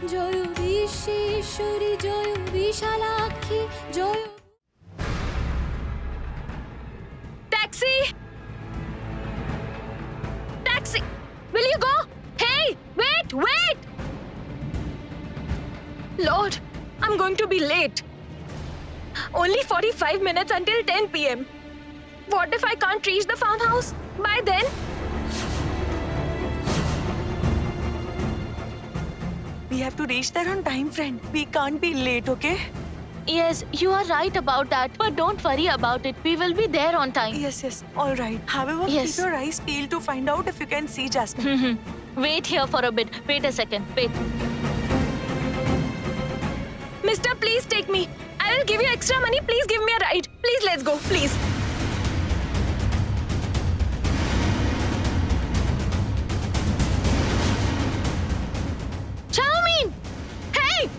Joy Bishweshwari Joy Bishalakshi Joy. Taxi! Taxi! Will you go? Hey! Wait! Wait! Lord, I'm going to be late. Only 45 minutes until 10 p.m. What if I can't reach the farmhouse by then? We have to reach there on time, friend. We can't be late, okay? Yes, you are right about that. But don't worry about it. We will be there on time. Yes, all right. However, Yes. keep your eyes peeled to find out if you can see Jasmine. Wait here for a bit. Wait a second. Wait. Mister, please take me. I will give you extra money. Please give me a ride. Please, let's go. Please. Chowmein! Hey!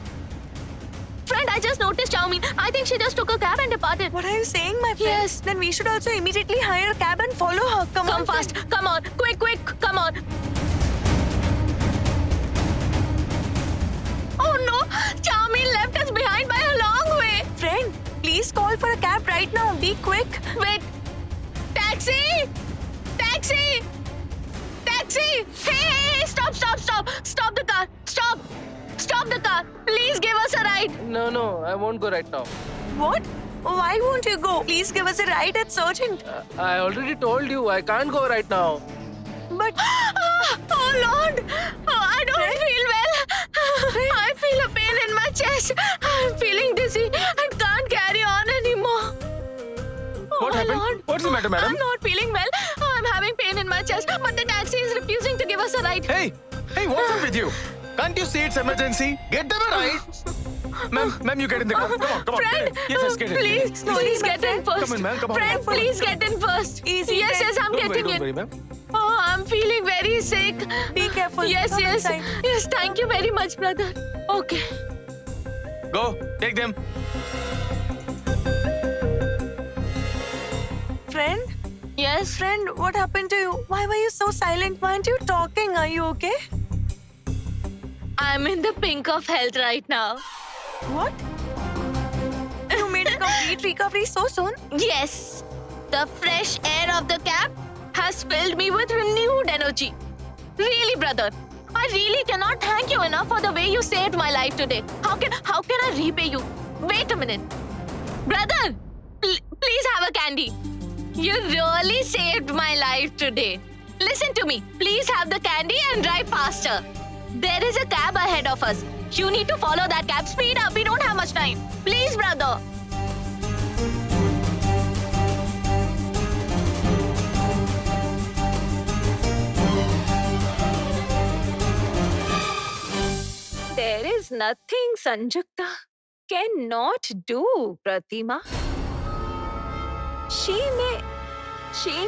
Friend, I just noticed Chowmein. I think she just took a cab and departed. What are you saying, my friend? Yes. Then we should also immediately hire a cab and follow her. Come Come on, fast. friend. Come on. Quick, quick. Come on. Oh no! Chowmein left us behind by a long way. Friend, please call for a cab right now. Be quick. Wait! Taxi! Taxi! Taxi! Hey! Stop! Stop! Stop! Stop the car! Stop! Stop the car! Please give us a ride! No, I won't go right now. What? Why won't you go? Please give us a ride. It's urgent. I already told you I can't go right now. But Oh Lord! Oh, I don't feel well. I feel a pain in my chest. I'm feeling dizzy and can't carry on anymore. Oh, What happened? Lord. What's the matter, madam? I'm not feeling well. I'm having pain in my chest, but the taxi is refusing to give us a ride. Hey, what's up with you? Can't you see it's emergency? Get them a ride. Ma'am, you get in the car. Come on. Friend, Get in. Yes, get in. please get in first. Come on, ma'am, come on. Friend, please get in first. Easy, Yes, friend. I'm Don't getting worry, in. ma'am. Oh, I'm feeling very sick. be careful. Yes, Come yes. inside. Yes, thank you very much, brother. Okay. Go, take them. Friend, Yes. friend, what happened to you? Why were you so silent? Why aren't you talking? Are you okay? I'm in the pink of health right now. What? You made a complete recovery so soon? Yes. The fresh air of the cab has filled me with renewed energy. Really, brother. I really cannot thank you enough for the way you saved my life today. How can I repay you? Wait a minute. Brother, please have a candy. You really saved my life today. Listen to me. Please have the candy and drive faster. There is a cab ahead of us. You need to follow that cab. Speed up. We don't have much time. Please, brother. There is nothing Sanjukta cannot do, Pratima. She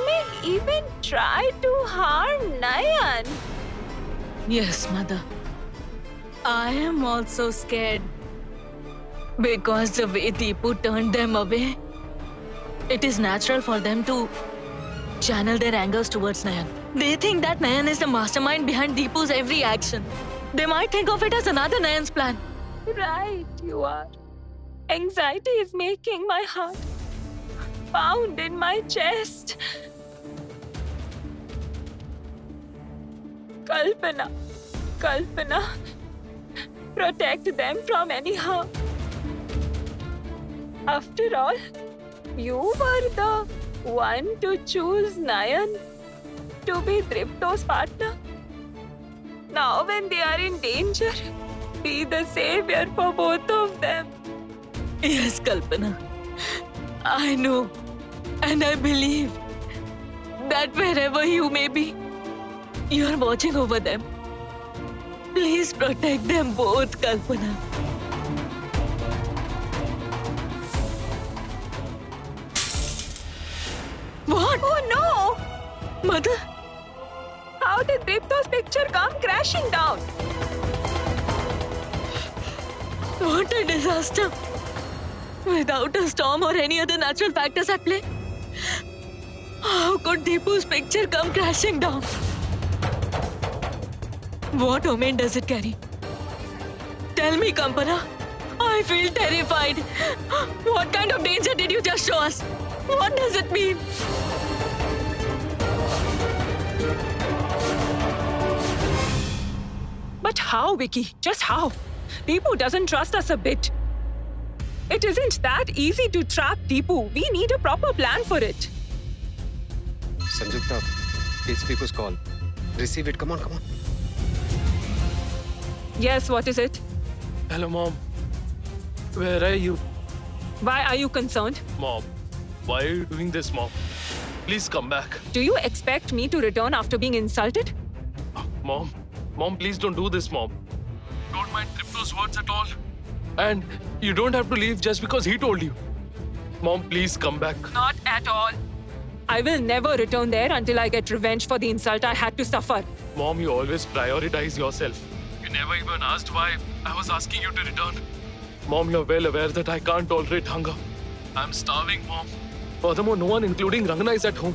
may even try to harm Nayan. Yes, mother. I am also scared. Because the way Deepu turned them away, it is natural for them to channel their angers towards Nayan. They think that Nayan is the mastermind behind Deepu's every action. They might think of it as another Nayan's plan. Right, you are. Anxiety is making my heart pound in my chest. Kalpana, protect them from any harm. After all, you were the one to choose Nayan to be Dripto's partner. Now when they are in danger, be the savior for both of them. Yes, Kalpana. I know and I believe that wherever you may be, you are watching over them. Please protect them both, Kalpana. What? Oh no! Mother, how did Dipto's picture come crashing down? What a disaster! Without a storm or any other natural factors at play, how could Deepu's picture come crashing down? What omen does it carry? Tell me, Kampana. I feel terrified. What kind of danger did you just show us? What does it mean? But how, Vicky? Just how? Deepu doesn't trust us a bit. It isn't that easy to trap Deepu. We need a proper plan for it. Sanjukta, it's Deepu's call. Receive it. Come on, come on. Yes, what is it? Hello, Mom. Where are you? Why are you concerned? Mom, why are you doing this, Mom? Please come back. Do you expect me to return after being insulted? Mom, please don't do this, Mom. Don't mind Tripto's words at all. And you don't have to leave just because he told you. Mom, please come back. Not at all. I will never return there until I get revenge for the insult I had to suffer. Mom, you always prioritize yourself. You never even asked why I was asking you to return. Mom, you're well aware that I can't tolerate hunger. I'm starving, Mom. Furthermore, no one, including Rangana, is at home.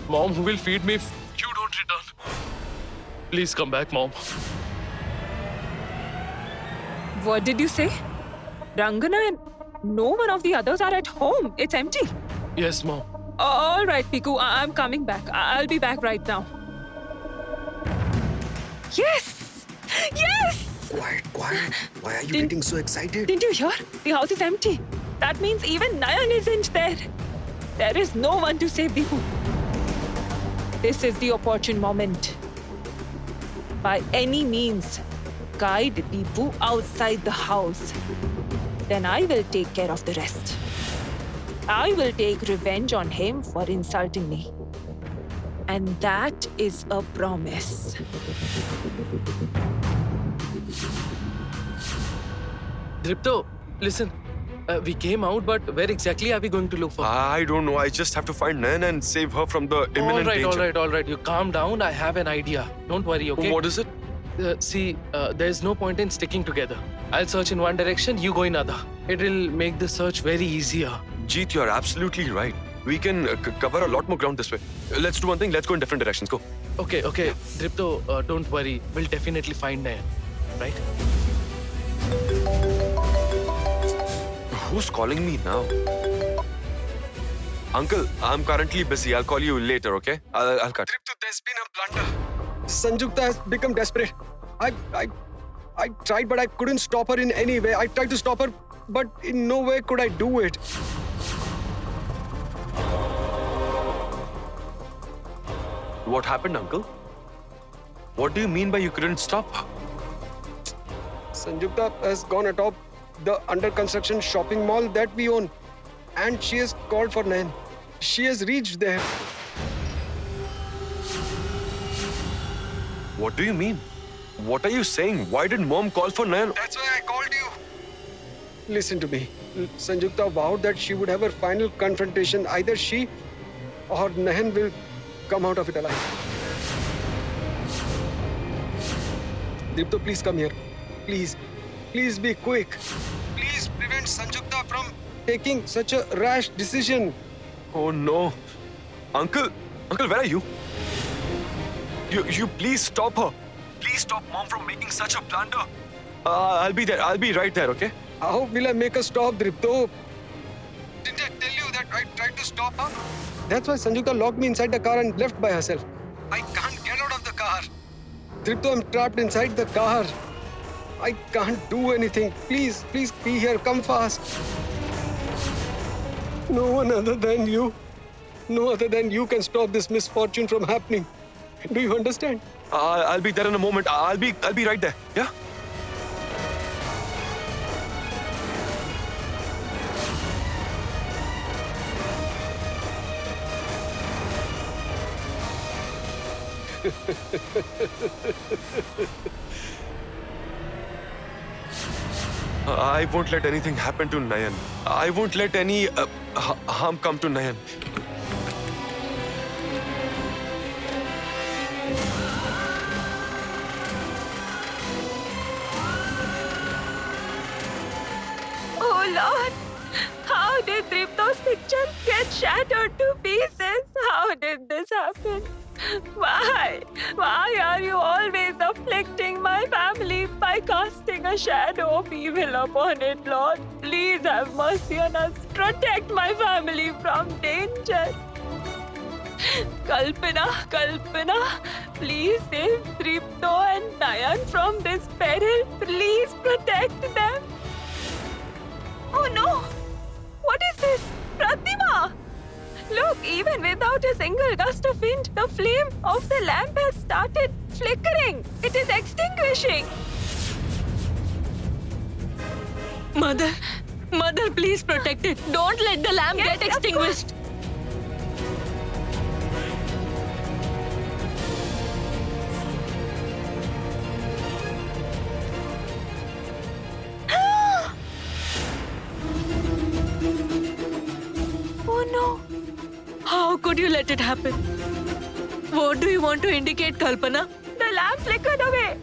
Mom, who will feed me if you don't return? Please come back, Mom. What did you say? Rangana and no one of the others are at home. It's empty. Yes, Mom. All right, Piku, I'm coming back. I'll be back right now. Yes! Yes! Quiet, quiet. Why are you getting so excited? Didn't you hear? The house is empty. That means even Nayan isn't there. There is no one to save Deepu. This is the opportune moment. By any means, guide Deepu outside the house. Then I will take care of the rest. I will take revenge on him for insulting me. And that is a promise. Dripto, listen. We came out, but where exactly are we going to look for? I don't know. I just have to find Nan and save her from the imminent danger. All right. You calm down. I have an idea. Don't worry, okay? What is it? See, there's no point in sticking together. I'll search in one direction, you go in other. It'll make the search very easier. Jeet, you're absolutely right. We can cover a lot more ground this way. Let's do one thing. Let's go in different directions. Go. Okay. Dripto, don't worry. We'll definitely find Nayan. Right? Who's calling me now? Uncle, I'm currently busy. I'll call you later, okay? I'll cut. Tripto, there's been a blunder. Sanjukta has become desperate. I tried, but I couldn't stop her in any way. I tried to stop her, but in no way could I do it. What happened, Uncle? What do you mean by you couldn't stop her? Sanjukta has gone atop the under construction shopping mall that we own, and she has called for Nayan. She has reached there. What do you mean? What are you saying? Why did Mom call for Nayan? That's why I called you. Listen to me. Sanjukta vowed that she would have her final confrontation. Either she or Nayan will come out of it alive. Deepto, please come here. Please. Please be quick. Please prevent Sanjukta from taking such a rash decision. Oh no. Uncle, where are you? You please stop her. Please stop Mom from making such a blunder. I'll be there. I'll be right there, okay? How will I make her stop, Dripto? Didn't I tell you that I tried to stop her? That's why Sanjukta locked me inside the car and left by herself. I can't get out of the car. Dripto, I'm trapped inside the car. I can't do anything. Please be here. Come fast. No one other than you. No other than you can stop this misfortune from happening. Do you understand? I'll be there in a moment. I'll be right there. Yeah? I won't let anything happen to Nayan. I won't let any harm come to Nayan. Oh Lord! How did Dripto's picture get shattered to pieces? How did this happen? Why? Why are you always afflicting my family by casting a shadow of evil upon it, Lord? Please have mercy on us. Protect my family from danger. Kalpana, please save Tripto and Nayan from this peril. Please protect them. Oh no! What is this? Pratima! Look, even without a single gust of wind, the flame of the lamp has started flickering. It is extinguishing. Mother, please protect it. Don't let the lamp Yes, get of extinguished. Oh no! How could you let it happen? What do you want to indicate, Kalpana? The lamp flickered away.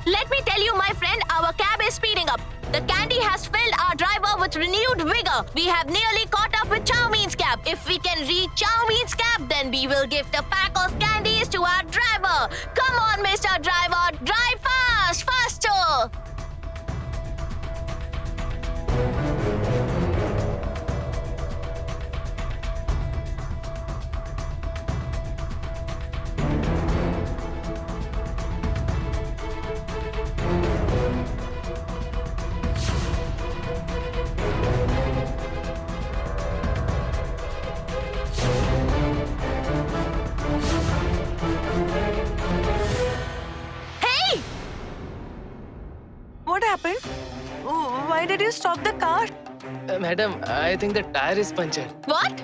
Let me tell you, my friend, our cab is speeding up. The candy has filled our driver with renewed vigor. We have nearly caught up with Chow Mein's cab. If we can reach Chow Mein's cab, then we will gift a pack of candies to our driver. Come on, Mr. Driver, drive fast, faster! Hey! What happened? Why did you stop the car? Madam, I think the tire is punctured. What?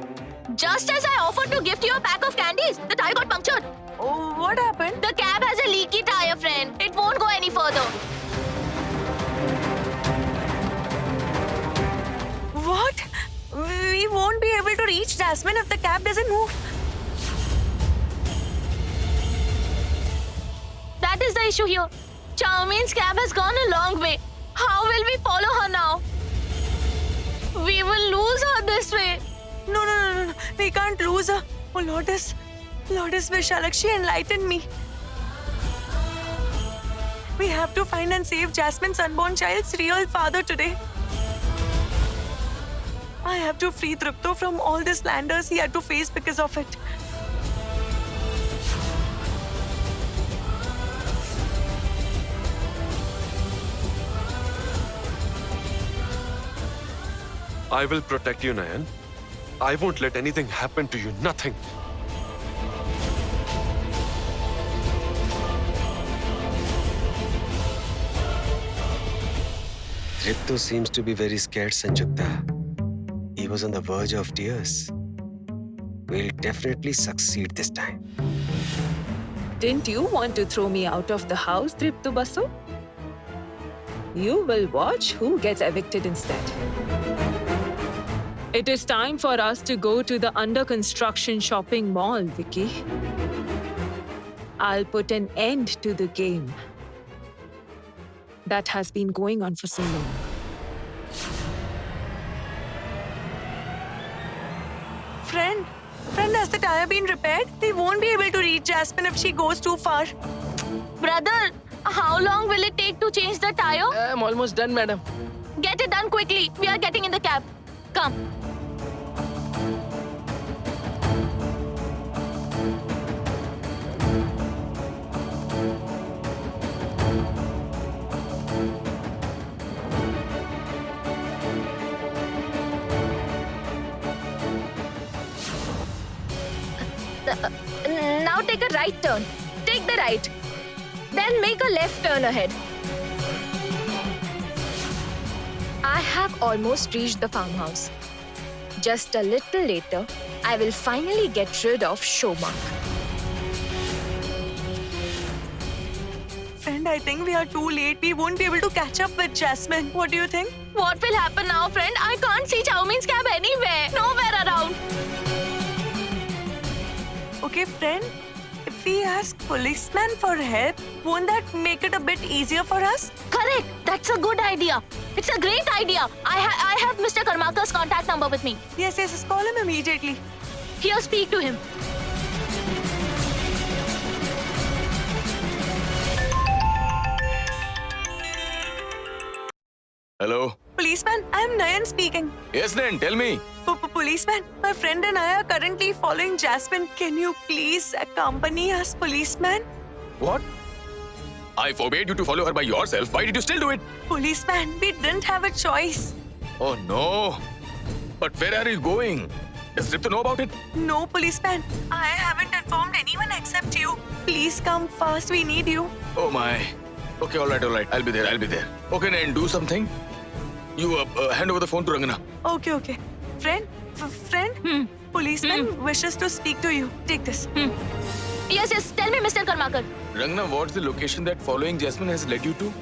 Just as I offered to gift you a pack of candies, the tire got punctured. Oh, what happened? The cab has a leaky tire, friend. It won't go any further. What? We won't be able to reach Jasmine if the cab doesn't move. That is the issue here. Chow Mein's cab has gone a long way. How will we follow her now? We will lose her this way. No. We can't lose her. Oh, Lourdes, Vishalakshi, enlighten me. We have to find and save Jasmine's unborn child's real father today. I have to free Tripto from all the slanders he had to face because of it. I will protect you, Nayan. I won't let anything happen to you. Nothing. Tripto seems to be very scared, Sanjukta. He was on the verge of tears. We'll definitely succeed this time. Didn't you want to throw me out of the house, Tripto Basu? You will watch who gets evicted instead. It is time for us to go to the under-construction shopping mall, Vicky. I'll put an end to the game that has been going on for so long. Friend, has the tire been repaired? We won't be able to reach Jasmine if she goes too far. Brother, how long will it take to change the tire? I'm almost done, madam. Get it done quickly. We are getting in the cab. Come. Now take a right turn. Take the right. Then make a left turn ahead. I have almost reached the farmhouse. Just a little later, I will finally get rid of Shomak. Friend, I think we are too late. We won't be able to catch up with Jasmine. What do you think? What will happen now, friend? I can't see Chowmeen's cab anywhere. Nowhere around. Okay, friend. If we ask policeman for help, won't that make it a bit easier for us? Correct. That's a good idea. It's a great idea. I have Mr. Karmakar's contact number with me. Yes. Call him immediately. Here, speak to him. Hello. Policeman, I am Nayan speaking. Yes, Nayan, tell me. Policeman, my friend and I are currently following Jasmine. Can you please accompany us, policeman? What? I forbade you to follow her by yourself. Why did you still do it? Policeman, we didn't have a choice. Oh no. But where are you going? Does Ripto know about it? No, policeman. I haven't informed anyone except you. Please come fast. We need you. Oh my. Okay, all right. I'll be there. Okay, Nayan, do something. You hand over the phone to Rangana. Okay. Friend? Policeman wishes to speak to you. Take this. Yes. Tell me, Mr. Karmakar. Rangana, what's the location that following Jasmine has led you to?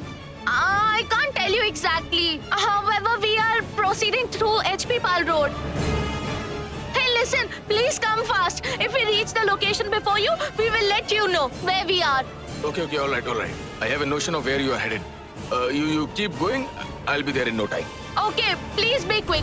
I can't tell you exactly. However, we are proceeding through HP Pal Road. Hey, listen, please come fast. If we reach the location before you, we will let you know where we are. Okay, all right. I have a notion of where you are headed. You keep going. I'll be there in no time. Okay, please be quick.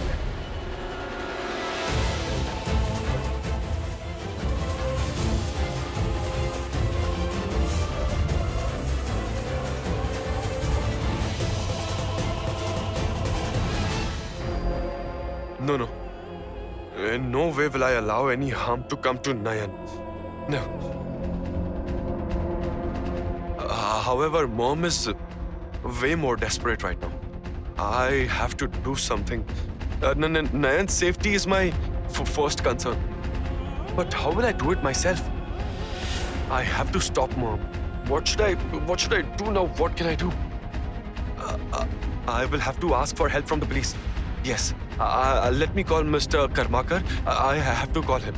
No. In no way will I allow any harm to come to Nayan. No. However, Mom is way more desperate right now. I have to do something. Nayan's safety is my first concern. But how will I do it myself? I have to stop Mom. What should I do now? What can I do? I will have to ask for help from the police. Yes. Let me call Mr. Karmakar. I have to call him.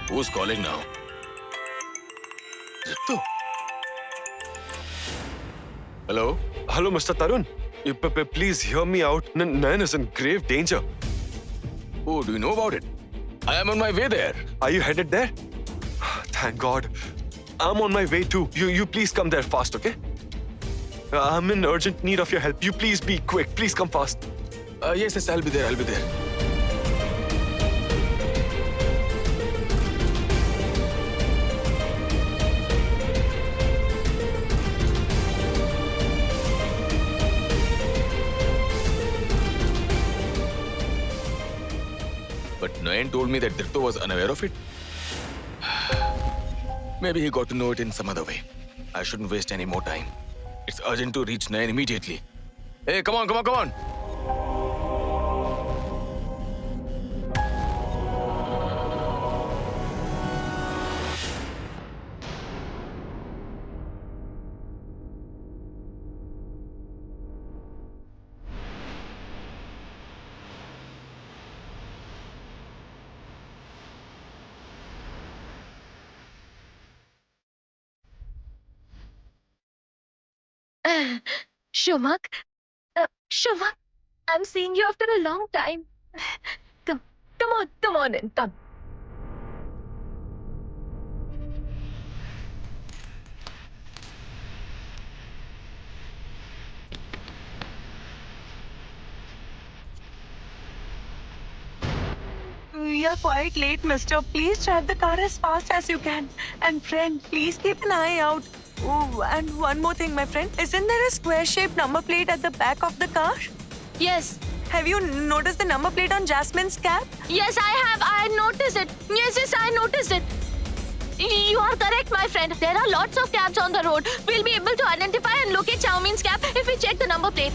Who's calling now? Ripto. Hello? Hello, Mr. Tarun. Please hear me out. Nayan is in grave danger. Oh, do you know about it? I am on my way there. Are you headed there? Thank God. I'm on my way too. You please come there fast, okay? I'm in urgent need of your help. You please be quick. Please come fast. Yes, I'll be there. But Nayan told me that Dripto was unaware of it. Maybe he got to know it in some other way. I shouldn't waste any more time. It's urgent to reach Nayan immediately. Hey, come on. Shomak, I'm seeing you after a long time. Come on in, come. We are quite late, mister. Please drive the car as fast as you can. And friend, please keep an eye out. Oh, and one more thing, my friend. Isn't there a square-shaped number plate at the back of the car? Yes, Have you noticed the number plate on Jasmine's cab? Yes, I have. I noticed it. Yes, I noticed it. You are correct, my friend. There are lots of cabs on the road. We'll be able to identify and locate Chow Main's cab if we check the number plate.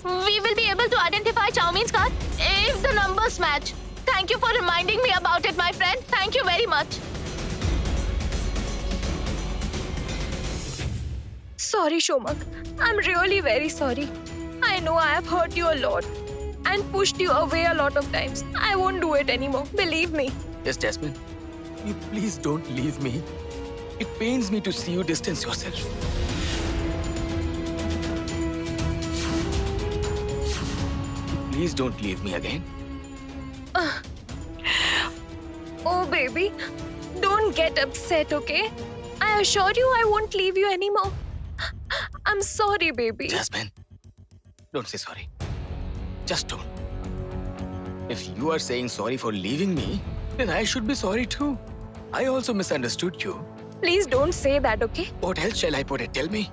We will be able to identify Chow Main's car if the numbers match. Thank you for reminding me about it, my friend. Thank you very much. Sorry, Shomak. I'm really very sorry. I know I have hurt you a lot and pushed you away a lot of times. I won't do it anymore. Believe me. Yes, Jasmine. You please don't leave me. It pains me to see you distance yourself. Please don't leave me again. Oh, baby. Don't get upset, okay? I assure you I won't leave you anymore. I'm sorry, baby. Jasmine, don't say sorry. Just don't. If you are saying sorry for leaving me, then I should be sorry too. I also misunderstood you. Please don't say that, okay? What else shall I put it? Tell me.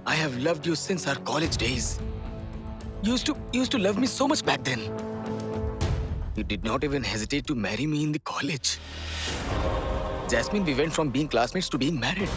I have loved you since our college days. You used to love me so much back then. You did not even hesitate to marry me in the college. Jasmine, we went from being classmates to being married.